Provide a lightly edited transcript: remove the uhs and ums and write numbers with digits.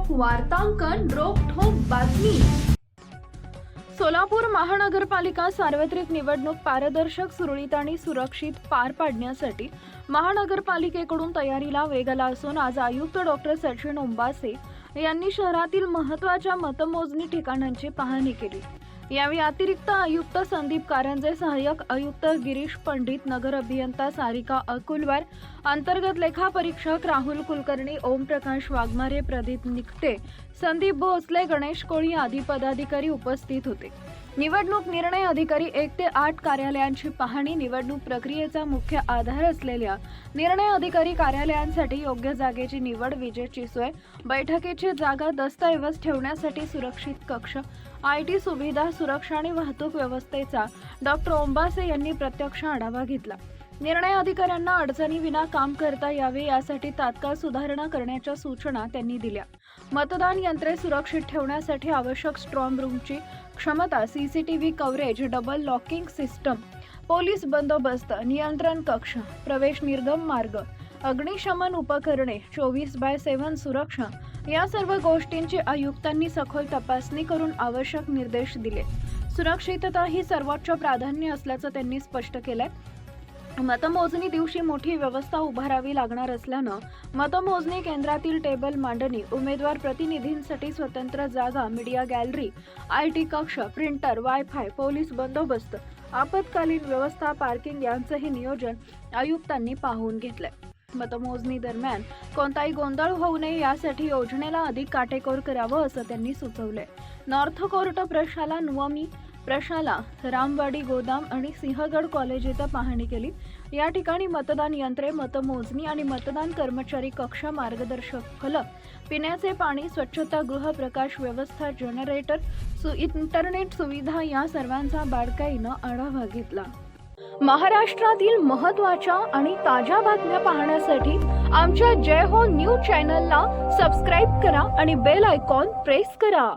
वार्तांकन रोखठोक बातमी। सोलापूर महानगरपालिका सार्वत्रिक निवडणूक पारदर्शक, सुरळीत आणि सुरक्षित पार पाडण्यासाठी महानगरपालिकेकडून तयारीला वेग आला असून आज आयुक्त डॉक्टर सचिन ओंबासे यांनी शहरातील महत्त्वाच्या मतमोजणी ठिकाणांची पाहणी केली। यावेळी अतिरिक्त आयुक्त संदीप कारंजे, सहाय्यक आयुक्त गिरीश पंडित, नगर अभियंता सारिका अकुलवार, अंतर्गत लेखा परीक्षक राहुल कुलकर्णी, ओमप्रकाश वाघमारे, प्रदीप निकटे, संदीप भोसले, गणेश कोळी आदी पदाधिकारी उपस्थित होते। निवडणूक निर्णय अधिकारी 1 ते 8 कार्यालयांची पाहणी। निवडणूक प्रक्रियेचा मुख्य आधार असलेल्या निर्णय अधिकारी कार्यालयांसाठी योग्य जागेची निवड, विजेची सोय, बैठकीची जागा, दस्तऐवज ठेवण्यासाठी सुरक्षित कक्ष, IT सुविधा, सुरक्षा आणि वाहतूक व्यवस्थेचा डॉक्टर ओंबासे यांनी प्रत्यक्ष आढावा घेतला। निर्णय अधिकाऱ्यांना अडचणीविना काम करता यावे यासाठी तात्काळ सुधारणा करण्याच्या सूचना त्यांनी दिल्या। मतदान यंत्रे सुरक्षित ठेवण्यासाठी आवश्यक स्ट्रॉंग रूमची क्षमता, CCTV coverage, double locking system, police बंदोबस्त, नियंत्रण कक्ष, प्रवेश निर्गम मार्ग, अग्निशमन उपकरणे, 24/7 सुरक्षा या सर्व गोष्टींची आयुक्तांनी सखोल तपासणी करून आवश्यक निर्देश दिले। सुरक्षितता ही सर्वोच्च प्राधान्य असल्याचं त्यांनी स्पष्ट केलंय। मतमोजणी दिवशी मोठी व्यवस्था उभारावी लागणार असल्यानं मतमोजणी केंद्रातील टेबल मांडणी, उमेदवार प्रतिनिधींसाठी स्वतंत्र जागा, मीडिया गॅलरी, IT कक्ष, प्रिंटर, वायफाय, पोलीस बंदोबस्त, आपत्कालीन व्यवस्था, पार्किंग यांचंही नियोजन आयुक्तांनी पाहून घेतलंय। मतमोजणी दरम्यान कोणताही गोंधळ होऊ नये यासाठी योजनेला अधिक काटेकोर करावं असं त्यांनी सुचवलंय। नॉर्थ कोर्ट प्रशाला, नुवमी प्रशाला, रामवाडी गोदाम आणि सिंहगड कॉलेज इथं पाहणी केली। या ठिकाणी मतदान यंत्रे, मतमोजणी आणि मतदान कर्मचारी कक्ष, मार्गदर्शक फलक, पिण्याचे पाणी, स्वच्छतागृह, प्रकाश व्यवस्था, जनरेटर, इंटरनेट सुविधा या सर्वांचा बारकाईनं आढावा घेतला। महाराष्ट्रातील महत्त्वाच्या आणि ताज्या बातम्या पाहण्यासाठी आमच्या जय हो न्यूज चॅनलला सबस्क्राईब करा आणि बेल आयकॉन प्रेस करा।